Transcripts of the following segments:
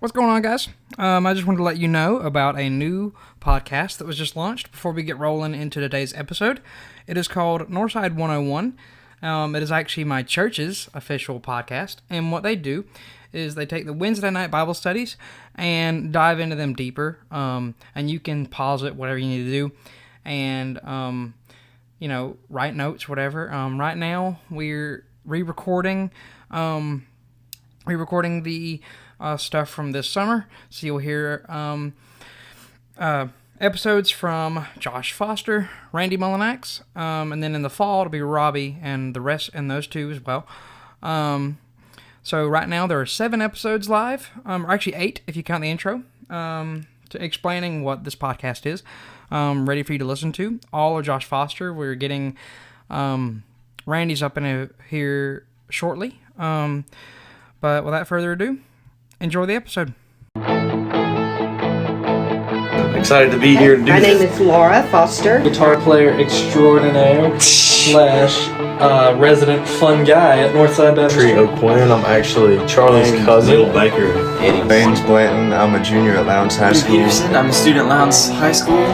What's going on, guys? I just wanted to let you know about a new podcast that was just launched before we get rolling into today's episode. It is called Northside 101. It is actually my church's official podcast, and what they do is they take the Wednesday night Bible studies and dive into them deeper, and you can pause it, whatever you need to do, and, write notes, whatever. Right now, we're re-recording the stuff from this summer, so you'll hear episodes from Josh Foster, Randy Mullinax, and then in the fall it'll be Robbie and the rest, and those two as well. So right now there are 7 episodes live, or actually 8 if you count the intro, to explaining what this podcast is, ready for you to listen to. All are Josh Foster. We're getting Randy's up in here shortly, but without further ado, enjoy the episode. Excited to be here to do My this. name is Laura Foster. Guitar player extraordinaire slash resident fun guy at Northside Baptist. Trio Quinn. I'm actually Charlie's cousin. Little Baker. Eddie Baines Blanton. I'm a junior at Lowndes High School. Peterson. I'm a student at Lowndes High School.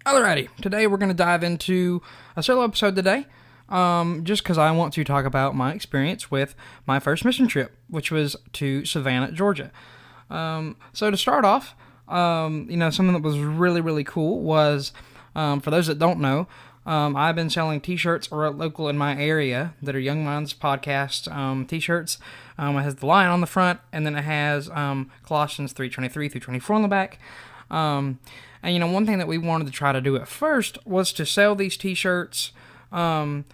Alrighty, today we're going to dive into a solo episode today, just because I want to talk about my experience with my first mission trip, which was to Savannah, Georgia. So to start off, something that was really, really cool was, for those that don't know, I've been selling t-shirts local in my area that are Young Minds Podcast t-shirts. It has the lion on the front, and then it has Colossians 3:23 through 24 on the back. And, one thing that we wanted to try to do at first was to sell these t-shirts it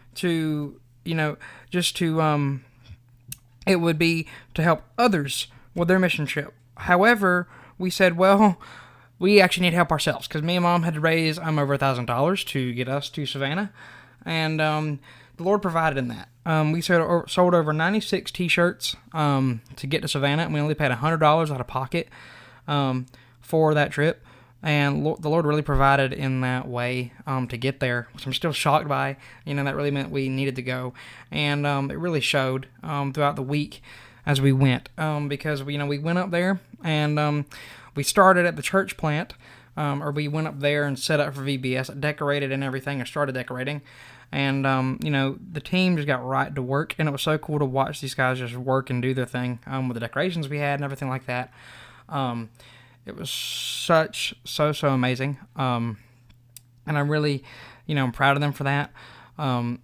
would be to help others with their mission trip. However, we said, well, we actually need to help ourselves, because me and Mom had to raise over $1,000 to get us to Savannah, and the Lord provided in that. We sold over 96 t-shirts to get to Savannah, and we only paid $100 out of pocket for that trip. And the Lord really provided in that way to get there, which I'm still shocked by. That really meant we needed to go. And it really showed throughout the week as we went. Because, we went up there and we started at the church plant. Or we went up there and set up for VBS, decorated and everything, or started decorating. And, the team just got right to work. And it was so cool to watch these guys just work and do their thing with the decorations we had and everything like that. It was so amazing, and I really, I'm proud of them for that, and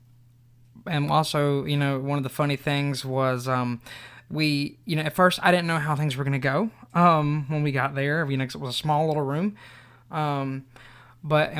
also, one of the funny things was, we, at first, I didn't know how things were going to go, when we got there, because it was a small little room, and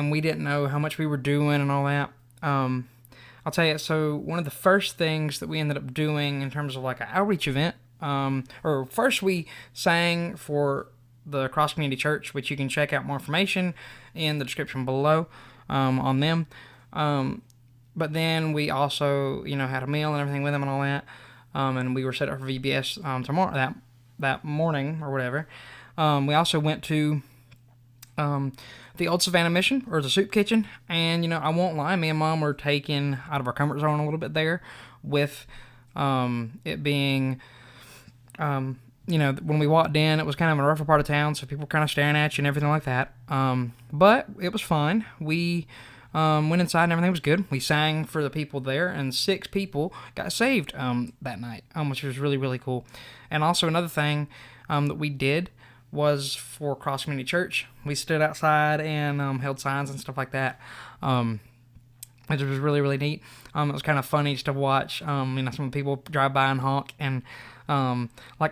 we didn't know how much we were doing and all that. I'll tell you, so one of the first things that we ended up doing in terms of like an outreach event, or first we sang for the Cross Community Church, which you can check out more information in the description below on them. But then we also, had a meal and everything with them and all that. And we were set up for VBS tomorrow, that morning or whatever. We also went to the Old Savannah Mission, or the soup kitchen. And, I won't lie, me and Mom were taken out of our comfort zone a little bit there with it being... when we walked in, it was kind of a rougher part of town, so people were kind of staring at you and everything like that. But it was fine. We went inside and everything was good. We sang for the people there, and 6 people got saved that night, which was really, really cool. And also another thing that we did was for Cross Community Church. We stood outside and held signs and stuff like that, which was really, really neat. It was kind of funny just to watch, some people drive by and honk, and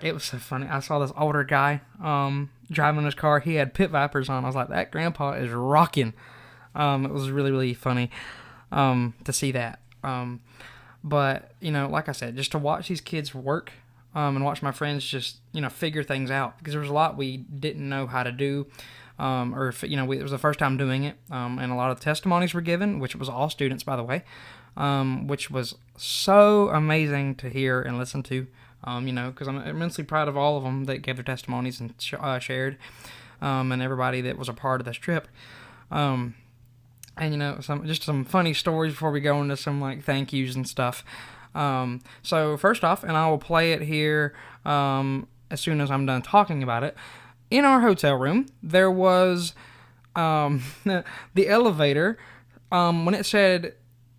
it was so funny. I saw this older guy driving his car. He had pit vipers on. I was like, that grandpa is rocking. It was really, really funny to see that. But, like I said, just to watch these kids work and watch my friends just, figure things out. Because there was a lot we didn't know how to do. It was the first time doing it. And a lot of testimonies were given, which was all students, by the way. Which was so amazing to hear and listen to. Because I'm immensely proud of all of them that gave their testimonies and shared, and everybody that was a part of this trip. And some funny stories before we go into some like thank yous and stuff. So first off, and I will play it here as soon as I'm done talking about it. In our hotel room, there was the elevator. When it said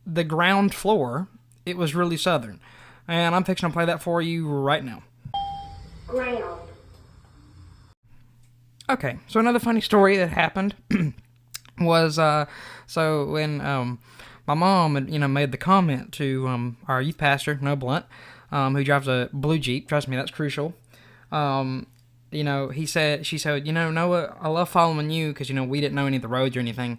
the ground floor, it was really southern. And I'm fixing to play that for you right now. Ground. Okay, so another funny story that happened was, so when my mom had, made the comment to our youth pastor, Noah Blunt, who drives a blue Jeep. Trust me, that's crucial. She said, Noah, I love following you because, we didn't know any of the roads or anything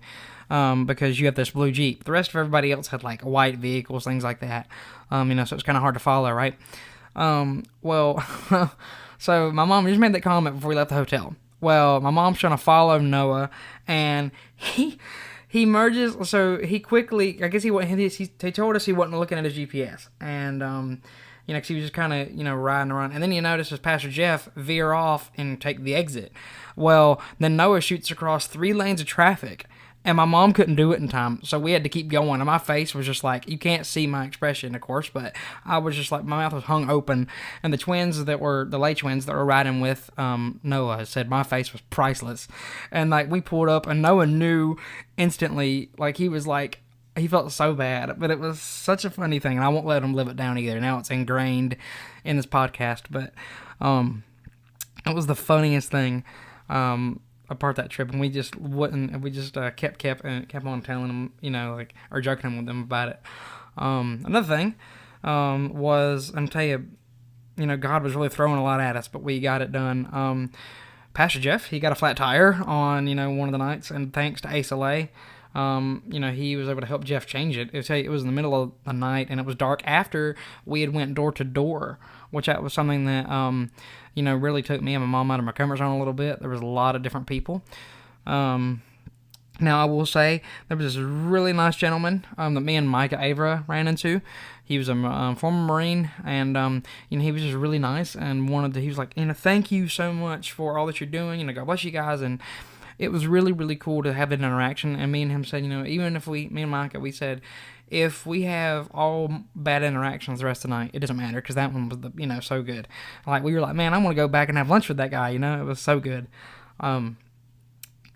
because you have this blue Jeep. The rest of everybody else had, like, white vehicles, things like that. So it's kind of hard to follow, right? So my mom just made that comment before we left the hotel. Well, my mom's trying to follow Noah, and he merges, so he quickly, I guess he told us he wasn't looking at his GPS, and, because he was just kind of, riding around. And then you notice as Pastor Jeff veer off and take the exit. Well, then Noah shoots across 3 lanes of traffic, and my mom couldn't do it in time, so we had to keep going. And my face was just like, you can't see my expression, of course, but I was just like, my mouth was hung open. And the lay twins that were riding with Noah said my face was priceless. And like, we pulled up, and Noah knew instantly, like, he was like, he felt so bad, but it was such a funny thing, and I won't let him live it down either. Now it's ingrained in this podcast, but it was the funniest thing apart that trip, and we just kept on telling him, or joking with them about it. Another thing was, I'll tell you, God was really throwing a lot at us, but we got it done. Pastor Jeff, he got a flat tire on, one of the nights, and thanks to Ace LA, he was able to help Jeff change it. It was in the middle of the night, and it was dark after we had went door to door, which that was something that, really took me and my mom out of my comfort zone a little bit. There was a lot of different people. Now, I will say, there was this really nice gentleman that me and Micah Avra ran into. He was a former Marine, and, he was just really nice, and he was like, thank you so much for all that you're doing, God bless you guys, and it was really, really cool to have an interaction. And me and him said, even if me and Micah, we said, if we have all bad interactions the rest of the night, it doesn't matter, because that one was, so good. Like, we were like, man, I want to go back and have lunch with that guy, it was so good. And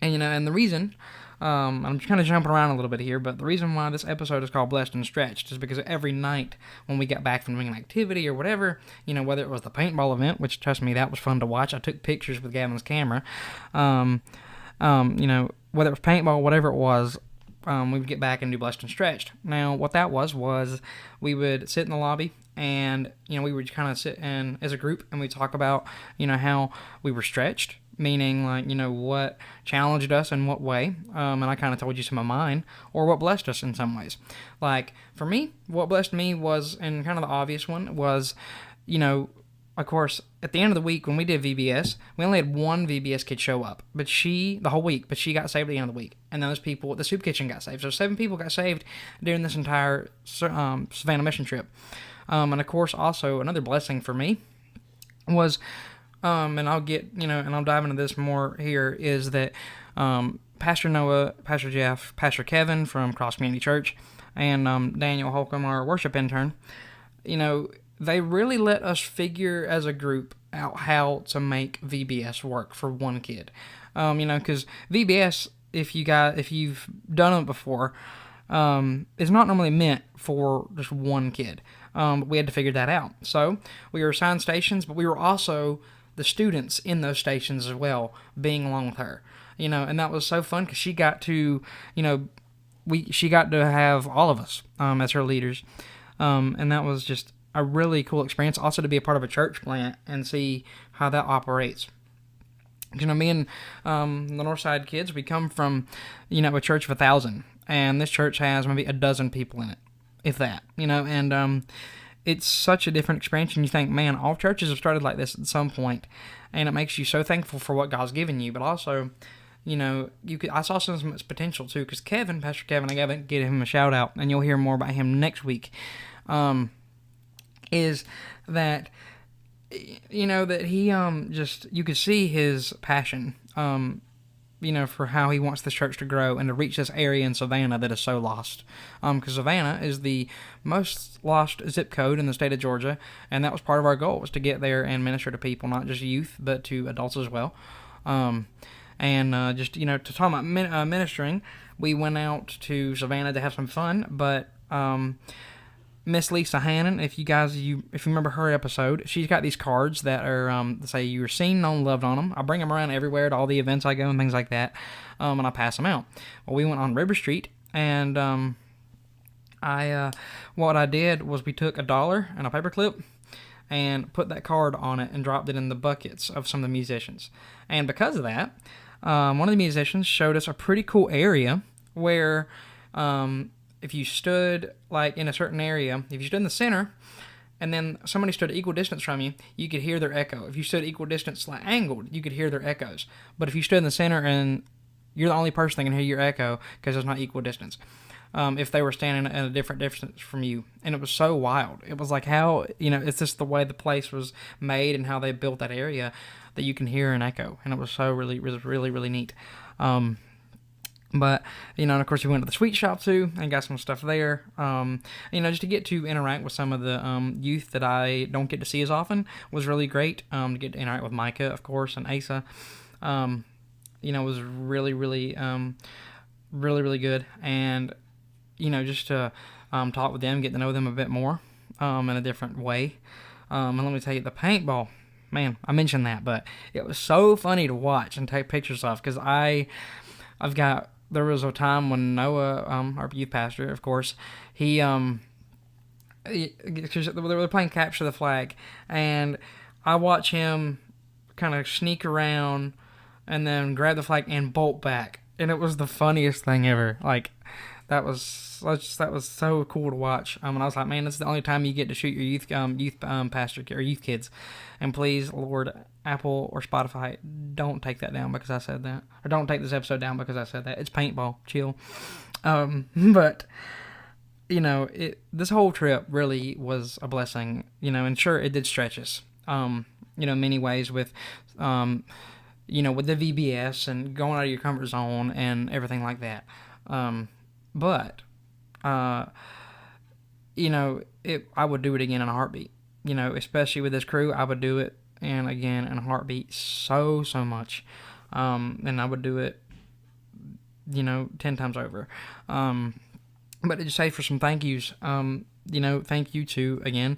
the reason, I'm kind of jumping around a little bit here, but the reason why this episode is called Blessed and Stretched is because every night when we got back from doing an activity or whatever, whether it was the paintball event, which, trust me, that was fun to watch. I took pictures with Gavin's camera. Whether it was paintball, whatever it was, we would get back and do Blessed and Stretched. Now, what that was we would sit in the lobby, and, we would kind of sit in as a group, and we'd talk about, how we were stretched, meaning, like, what challenged us in what way, and I kind of told you some of mine, or what blessed us in some ways. Like, for me, what blessed me was, and kind of the obvious one, was, of course, at the end of the week, when we did VBS, we only had one VBS kid show up, the whole week, but she got saved at the end of the week. And those people at the soup kitchen got saved. So 7 people got saved during this entire Savannah Mission trip. And of course, also, another blessing for me was, and I'll get, and I'll dive into this more here, is that Pastor Noah, Pastor Jeff, Pastor Kevin from Cross Community Church, and Daniel Holcomb, our worship intern, they really let us figure as a group out how to make VBS work for one kid. Because VBS, if you've done it before, is not normally meant for just one kid. But we had to figure that out. So we were assigned stations, but we were also the students in those stations as well, being along with her. And that was so fun because she got to, she got to have all of us as her leaders. And that was just a really cool experience, also to be a part of a church plant and see how that operates. Me and the Northside kids, we come from, a church of 1,000, and this church has maybe 12 people in it, if that, and it's such a different experience, and you think, man, all churches have started like this at some point, and it makes you so thankful for what God's given you, but also, I saw some potential too, because Pastor Kevin, I gotta give him a shout out, and you'll hear more about him next week, is that that he just, you could see his passion, for how he wants this church to grow and to reach this area in Savannah that is so lost. Because Savannah is the most lost zip code in the state of Georgia, and that was part of our goal, was to get there and minister to people, not just youth, but to adults as well. To talk about ministering, we went out to Savannah to have some fun, but Miss Lisa Hannon, if you remember her episode, she's got these cards that are say you were seen, known, loved on them. I bring them around everywhere to all the events I go and things like that, and I pass them out. Well, we went on River Street, and what I did was we took $1 and a paperclip and put that card on it and dropped it in the buckets of some of the musicians. And because of that, one of the musicians showed us a pretty cool area where if you stood like in a certain area, if you stood in the center and then somebody stood equal distance from you, you could hear their echo. If you stood equal distance like angled, you could hear their echoes. But if you stood in the center and you're the only person that can hear your echo because it's not equal distance, if they were standing at a different distance from you. And it was so wild. It was like how, it's just the way the place was made and how they built that area that you can hear an echo. And it was really, really neat. But, and of course we went to the sweet shop too and got some stuff there. Just to get to interact with some of the youth that I don't get to see as often was really great. To get to interact with Micah, of course, and Asa, was really, really good. And, just to talk with them, get to know them a bit more in a different way. And let me tell you, the paintball, man, I mentioned that, but it was so funny to watch and take pictures of, because there was a time when Noah, our youth pastor, of course, they were playing Capture the Flag, and I watch him kind of sneak around and then grab the flag and bolt back, and it was the funniest thing ever. Like, that was so cool to watch. And I was like, man, this is the only time you get to shoot your youth pastor or youth kids. And please, Lord, Apple or Spotify, don't take that down because I said that, or don't take this episode down because I said that. It's paintball, chill. But this whole trip really was a blessing. And sure, it did stretch us. Many ways with with the VBS and going out of your comfort zone and everything like that. But I would do it again in a heartbeat. Especially with this crew, I would do it and again in a heartbeat so much. And I would do it, 10 times over. But to just say for some thank yous, thank you to, again,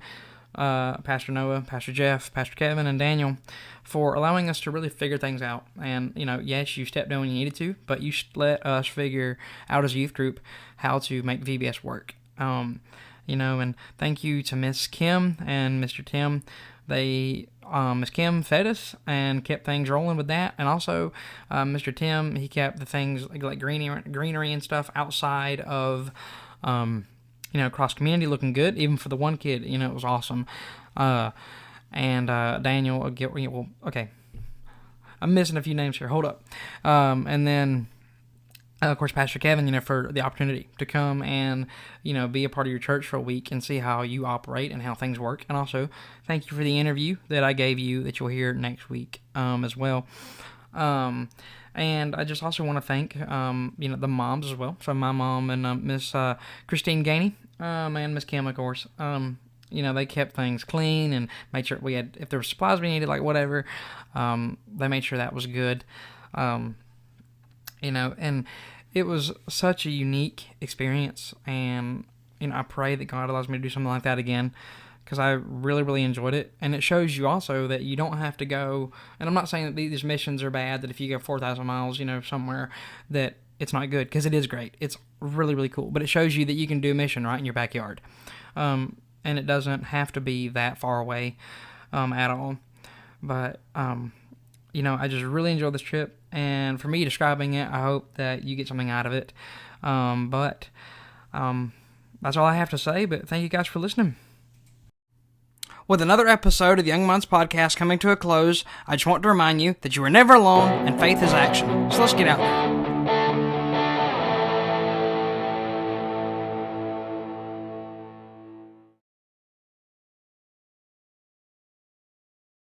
Pastor Noah, Pastor Jeff, Pastor Kevin, and Daniel for allowing us to really figure things out. And, yes, you stepped in when you needed to, but you let us figure out as a youth group how to make VBS work. And thank you to Miss Kim and Mr. Tim. Miss Kim fed us and kept things rolling with that. And also, Mr. Tim, he kept the things like greenery and stuff outside of, cross community looking good, even for the one kid. It was awesome. And Daniel, okay, I'm missing a few names here. Hold up. And then, of course, Pastor Kevin, for the opportunity to come and, be a part of your church for a week and see how you operate and how things work. And also, thank you for the interview that I gave you that you'll hear next week as well. And I just also want to thank, the moms as well. So my mom and Miss Christine Gainey and Miss Kim, of course. They kept things clean and made sure we had, if there were supplies we needed, like whatever, they made sure that was good. And it was such a unique experience. And, I pray that God allows me to do something like that again, because I really, really enjoyed it. And it shows you also that you don't have to go, and I'm not saying that these missions are bad, that if you go 4,000 miles, somewhere, that it's not good, because it is great. It's really, really cool. But it shows you that you can do a mission right in your backyard. And it doesn't have to be that far away at all. But, I just really enjoyed this trip. And for me describing it, I hope that you get something out of it. But that's all I have to say. But thank you guys for listening. With another episode of the Young Minds Podcast coming to a close, I just want to remind you that you are never alone and faith is action. So let's get out there.